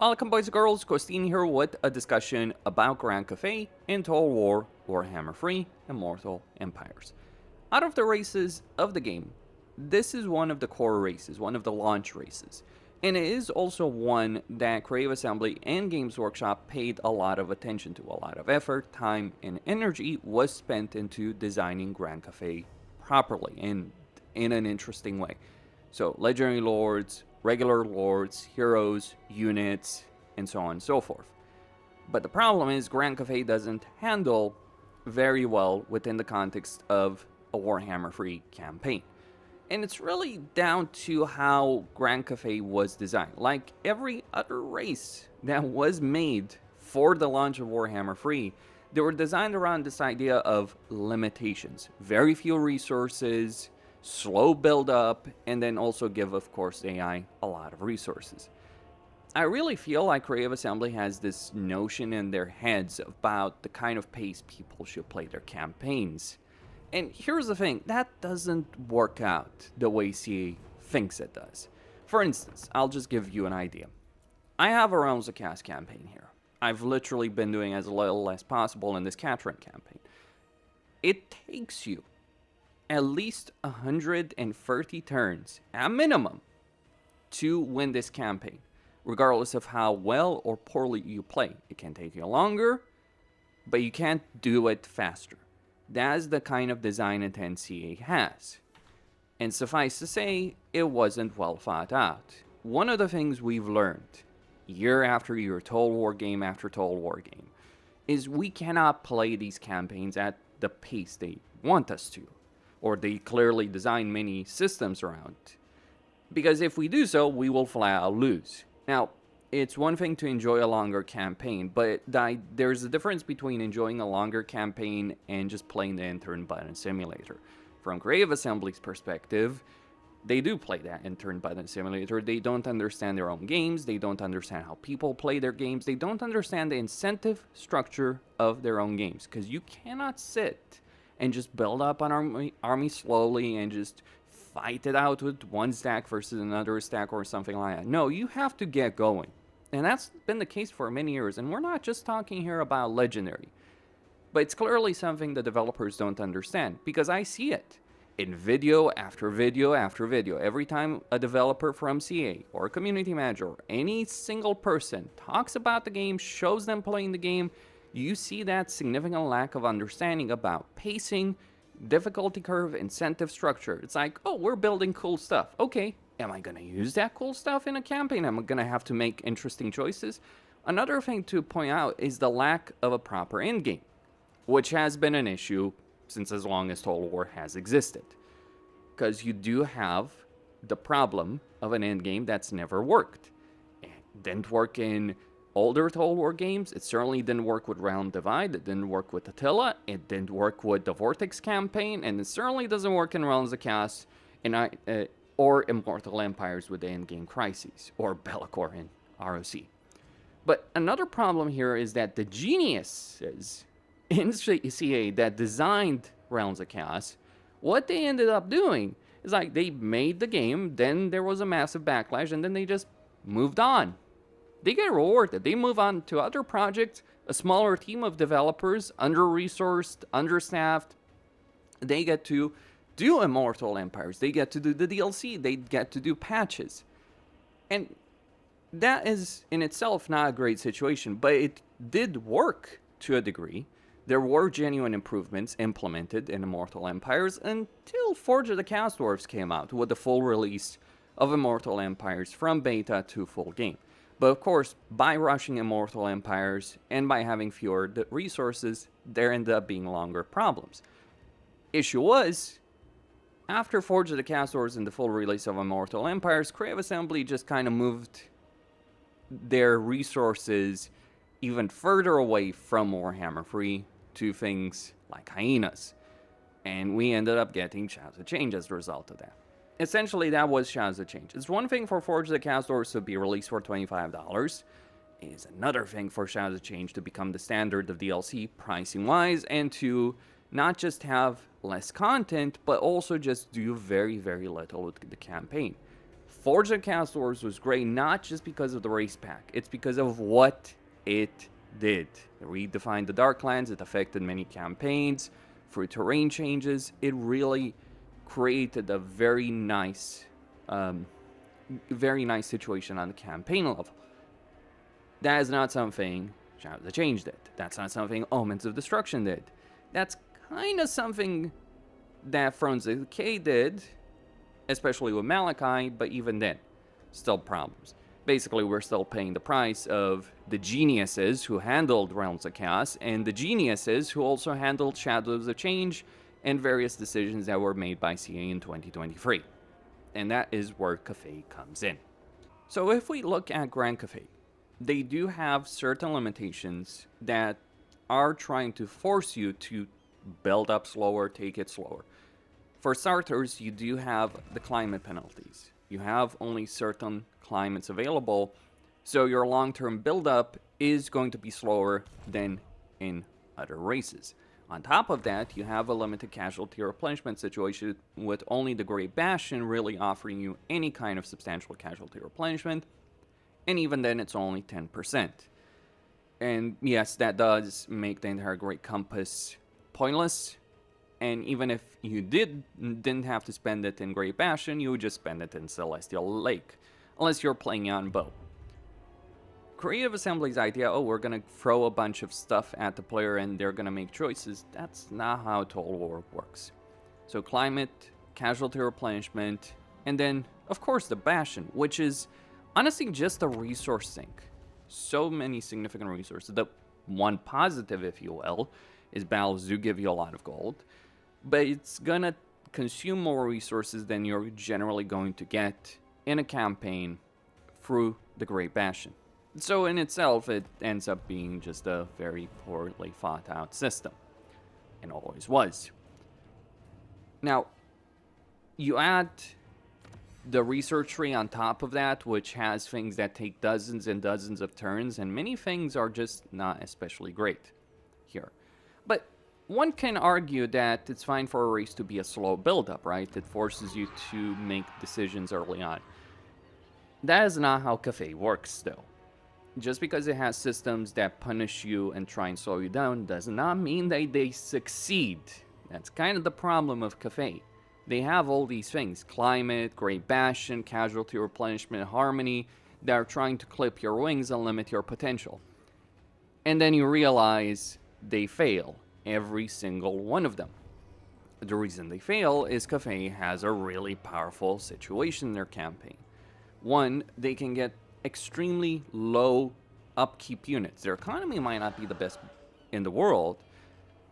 Welcome boys and girls, Costine here with a discussion about Grand Cathay in Total War Warhammer 3 Immortal Empires. Out of the races of the game, this is one of the core races, one of the launch races. And it is also one that Creative Assembly and Games Workshop paid a lot of attention to. A lot of effort, time, and energy was spent into designing Grand Cathay properly and in an interesting way. So, Legendary Lords, regular lords, heroes, units, and so on and so forth. But the problem is Grand Cathay doesn't handle very well within the context of a Warhammer 3 campaign. And it's really down to how Grand Cathay was designed. Like every other race that was made for the launch of Warhammer 3, they were designed around this idea of limitations. Very few resources, slow build up, and then also give, of course, AI a lot of resources. I really feel like Creative Assembly has this notion in their heads about the kind of pace people should play their campaigns. And here's the thing, that doesn't work out the way CA thinks it does. For instance, I'll just give you an idea. I have a Realms of Chaos campaign here. I've literally been doing as little as possible in this Cathay campaign. It takes you at least 130 turns, at minimum, to win this campaign, regardless of how well or poorly you play. It can take you longer, but you can't do it faster. That's the kind of design intent CA has. And suffice to say, it wasn't well thought out. One of the things we've learned, year after year, Total War game after Total War game, is we cannot play these campaigns at the pace they want us to, or they clearly design many systems around. Because if we do so, we will flat out lose. Now, it's one thing to enjoy a longer campaign, but there's a difference between enjoying a longer campaign and just playing the turn button simulator. From Creative Assembly's perspective, they do play that turn button simulator. They don't understand their own games. They don't understand how people play their games. They don't understand the incentive structure of their own games. Because you cannot sit and just build up an army slowly and just fight it out with one stack versus another stack or something like that. No, you have to get going. And that's been the case for many years. And we're not just talking here about Legendary. But it's clearly something the developers don't understand. Because I see it in video after video after video. Every time a developer from CA or a community manager or any single person talks about the game, shows them playing the game, you see that significant lack of understanding about pacing, difficulty curve, incentive structure. It's like, oh, we're building cool stuff. Okay, am I going to use that cool stuff in a campaign? Am I going to have to make interesting choices? Another thing to point out is the lack of a proper endgame, which has been an issue since as long as Total War has existed. Because you do have the problem of an endgame that's never worked. It didn't work in older Total War games. It certainly didn't work with Realm Divide. It didn't work with Attila. It didn't work with the Vortex campaign. And it certainly doesn't work in Realms of Chaos or Immortal Empires with the endgame crises, or Be'lakor in ROC. But another problem here is that the geniuses in CA that designed Realms of Chaos, what they ended up doing is like they made the game, then there was a massive backlash, and then they just moved on. They get rewarded. They move on to other projects, a smaller team of developers, under-resourced, understaffed. They get to do Immortal Empires. They get to do the DLC. They get to do patches. And that is in itself not a great situation, but it did work to a degree. There were genuine improvements implemented in Immortal Empires until Forge of the Chaos Dwarfs came out with the full release of Immortal Empires from beta to full game. But of course, by rushing Immortal Empires and by having fewer resources, there ended up being longer problems. Issue was, after Forge of the Chaos Dwarfs and the full release of Immortal Empires, Creative Assembly just kind of moved their resources even further away from Warhammer 3 to things like hyenas. And we ended up getting Shadows of Change as a result of that. Essentially, that was Shadows of Change. It's one thing for Forge of the Chaos Dwarfs to be released for $25. It is another thing for Shadows of Change to become the standard of DLC pricing-wise, and to not just have less content, but also just do very, very little with the campaign. Forge of Chaos Wars was great not just because of the race pack, it's because of what it did. It redefined the Darklands, it affected many campaigns, through terrain changes, it really created a very nice situation on the campaign level. That is not something Shadows of Change did. That's not something Omens of Destruction did. That's kind of something that Thrones of Decay did, especially with Malachi, but even then, still problems. Basically, we're still paying the price of the geniuses who handled Realms of Chaos, and the geniuses who also handled Shadows of Change and various decisions that were made by CA in 2023. And that is where Cathay comes in. So if we look at Grand Cathay, they do have certain limitations that are trying to force you to build up slower, take it slower. For starters, you do have the climate penalties. You have only certain climates available, so your long-term build-up is going to be slower than in other races. On top of that, you have a limited casualty replenishment situation with only the Great Bastion really offering you any kind of substantial casualty replenishment, and even then it's only 10%. And yes, that does make the entire Great Compass pointless, and even if you didn't have to spend it in Great Bastion, you would just spend it in Celestial Lake, unless you're playing on bow. Creative Assembly's idea, oh, we're gonna throw a bunch of stuff at the player and they're gonna make choices, that's not how Total War works. So climate, casualty replenishment, and then, of course, the Bastion, which is honestly just a resource sink. So many significant resources. The one positive, if you will, is battles do give you a lot of gold, but it's gonna consume more resources than you're generally going to get in a campaign through the Great Bastion. So in itself, it ends up being just a very poorly thought out system, and always was. Now, you add the research tree on top of that, which has things that take dozens and dozens of turns, and many things are just not especially great here. But one can argue that it's fine for a race to be a slow build-up, right? It forces you to make decisions early on. That is not how Cathay works, though. Just because it has systems that punish you and try and slow you down does not mean that they succeed. That's kind of the problem of Cathay. They have all these things, climate, Great Bastion, casualty replenishment, harmony, that are trying to clip your wings and limit your potential. And then you realize they fail, every single one of them. The reason they fail is Cathay has a really powerful situation in their campaign. One, they can get extremely low upkeep units. Their economy might not be the best in the world,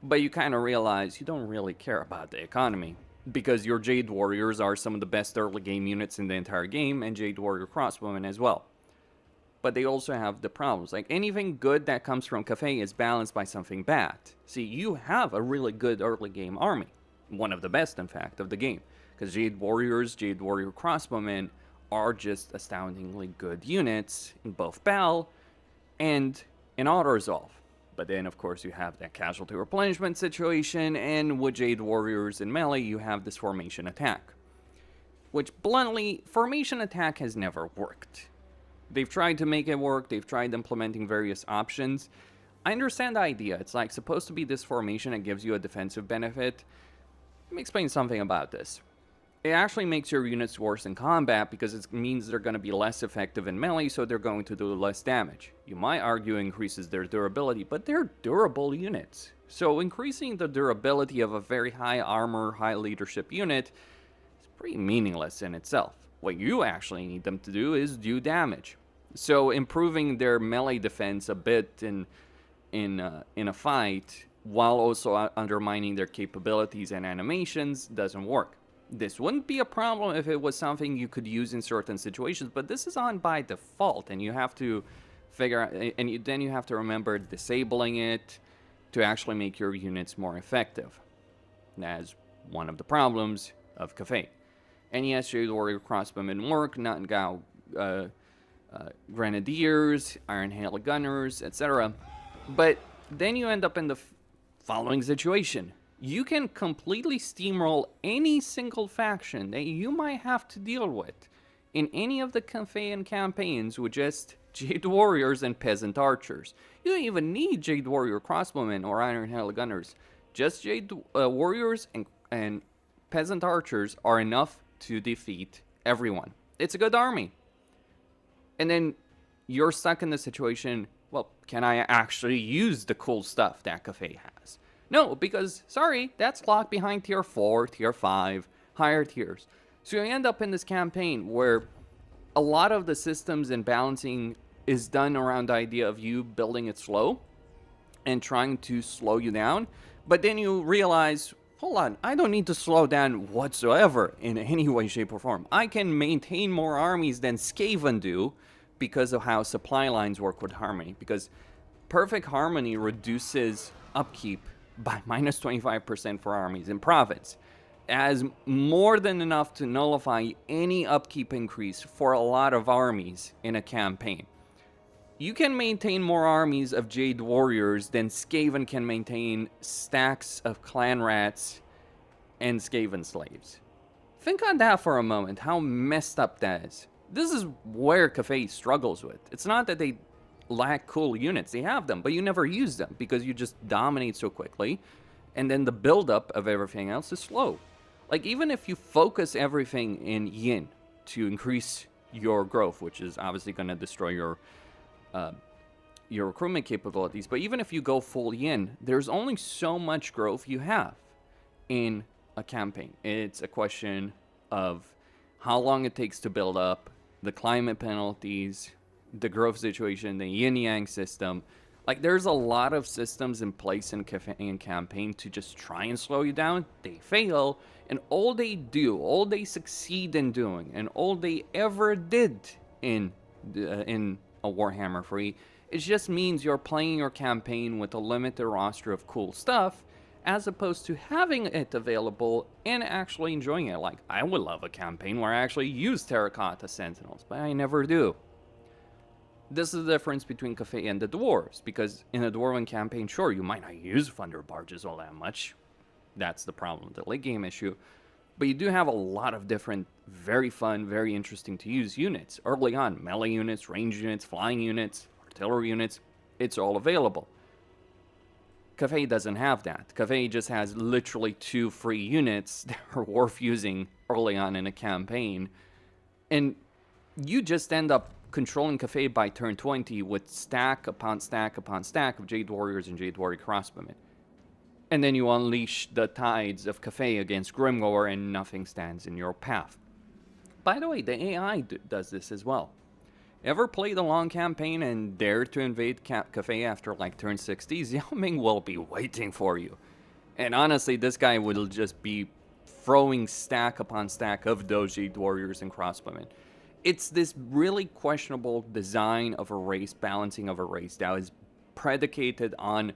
but you kind of realize you don't really care about the economy because your Jade Warriors are some of the best early game units in the entire game, and Jade Warrior Crossbowmen as well. But they also have the problems. Like anything good that comes from Cathay is balanced by something bad. See, you have a really good early game army, one of the best in fact of the game, because Jade Warriors, Jade Warrior Crossbowmen are just astoundingly good units in both battle and in auto-resolve. But then, of course, you have that casualty replenishment situation, and with Jade Warriors in melee, you have this formation attack. Which, bluntly, formation attack has never worked. They've tried to make it work, they've tried implementing various options. I understand the idea, it's like supposed to be this formation that gives you a defensive benefit. Let me explain something about this. It actually makes your units worse in combat because it means they're going to be less effective in melee, so they're going to do less damage. You might argue it increases their durability, but they're durable units. So increasing the durability of a very high armor, high leadership unit is pretty meaningless in itself. What you actually need them to do is do damage. So improving their melee defense a bit in a fight, while also undermining their capabilities and animations, doesn't work. This wouldn't be a problem if it was something you could use in certain situations, but this is on by default, and you have to figure out, and then you have to remember disabling it to actually make your units more effective. That's one of the problems of Cathay. And yes, Jade Warrior Crossbowmen work, not Gao Grenadiers, Iron Hail Gunners, etc. But then you end up in the following situation. You can completely steamroll any single faction that you might have to deal with in any of the Cathayan campaigns with just Jade Warriors and Peasant Archers. You don't even need Jade Warrior Crossbowmen or Iron Hell Gunners. Just Jade Warriors and Peasant Archers are enough to defeat everyone. It's a good army. And then you're stuck in the situation, well, can I actually use the cool stuff that Cathay has? No, because, sorry, that's locked behind tier 4, tier 5, higher tiers. So you end up in this campaign where a lot of the systems and balancing is done around the idea of you building it slow and trying to slow you down. But then you realize, hold on, I don't need to slow down whatsoever in any way, shape, or form. I can maintain more armies than Skaven do because of how supply lines work with Harmony. Because perfect Harmony reduces upkeep by minus 25% for armies in province, as more than enough to nullify any upkeep increase for a lot of armies in a campaign. You can maintain more armies of Jade Warriors than Skaven can maintain stacks of Clan Rats and Skaven Slaves. Think on that for a moment, how messed up that is. This is where Cathay struggles with. It's not that they lack cool units, they have them, but you never use them because you just dominate so quickly, and then the buildup of everything else is slow. Like, even if you focus everything in Yin to increase your growth, which is obviously going to destroy your recruitment capabilities, but even if you go full Yin, there's only so much growth you have in a campaign. It's a question of how long it takes to build up, the climate penalties, the growth situation, the yin-yang system. Like, there's a lot of systems in place in campaign to just try and slow you down. They fail, and all they do, all they succeed in doing, and all they ever did in a Warhammer free, it just means you're playing your campaign with a limited roster of cool stuff, as opposed to having it available and actually enjoying it. Like, I would love a campaign where I actually use Terracotta Sentinels, but I never do. This is the difference between Cathay and the Dwarves, because in a Dwarven campaign, sure, you might not use Thunder Barges all that much. That's the problem, the late game issue. But you do have a lot of different, very fun, very interesting to use units. Early on, melee units, range units, flying units, artillery units, it's all available. Cathay doesn't have that. Cathay just has literally 2 free units that are worth using early on in a campaign. And you just end up controlling Cathay by turn 20 with stack upon stack upon stack of Jade Warriors and Jade Warrior Crossbowmen. And then you unleash the tides of Cathay against Grimgor and nothing stands in your path. By the way, the AI does this as well. Ever played a long campaign and dare to invade Cathay after like turn 60? Xiaoming will be waiting for you. And honestly, this guy will just be throwing stack upon stack of those Jade Warriors and Crossbowmen. It's this really questionable design of a race, balancing of a race that is predicated on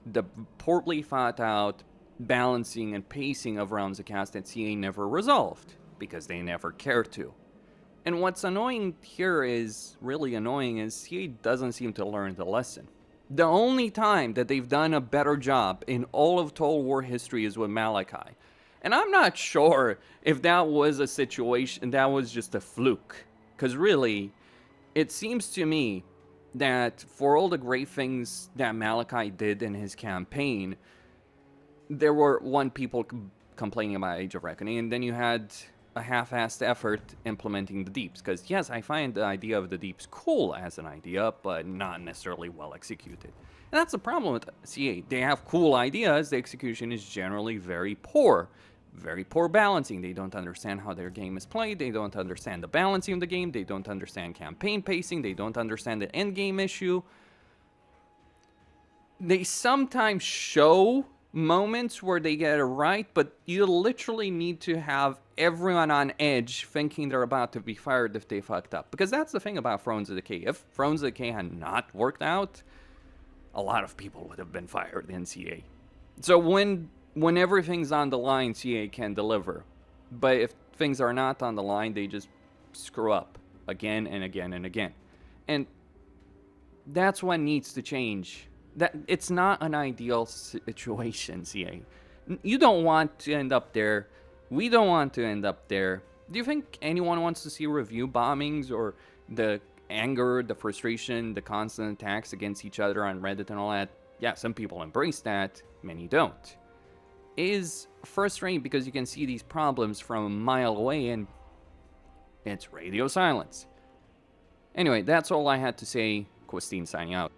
the poorly thought out balancing and pacing of rounds of cast that CA never resolved because they never cared to. And what's annoying here is, really annoying, is CA doesn't seem to learn the lesson. The only time that they've done a better job in all of Total War history is with Malachi. And I'm not sure if that was a situation, that was just a fluke. Because really, it seems to me that for all the great things that Malachi did in his campaign, there were, people complaining about Age of Reckoning, and then you had a half-assed effort implementing the deeps. Because yes, I find the idea of the deeps cool as an idea, but not necessarily well executed. And that's the problem with CA. They have cool ideas, the execution is generally very poor. Very poor balancing. They don't understand how their game is played. They don't understand the balancing of the game. They don't understand campaign pacing. They don't understand the endgame issue. They sometimes show moments where they get it right, but you literally need to have everyone on edge thinking they're about to be fired if they fucked up. Because that's the thing about Thrones of Decay. If Thrones of Decay had not worked out, a lot of people would have been fired in CA. So when everything's on the line, CA can deliver. But if things are not on the line, they just screw up again and again and again. And that's what needs to change. That it's not an ideal situation, CA. You don't want to end up there. We don't want to end up there. Do you think anyone wants to see review bombings or the anger, the frustration, the constant attacks against each other on Reddit and all that? Yeah, some people embrace that, many don't. It is frustrating because you can see these problems from a mile away and it's radio silence. Anyway, that's all I had to say. Christine signing out.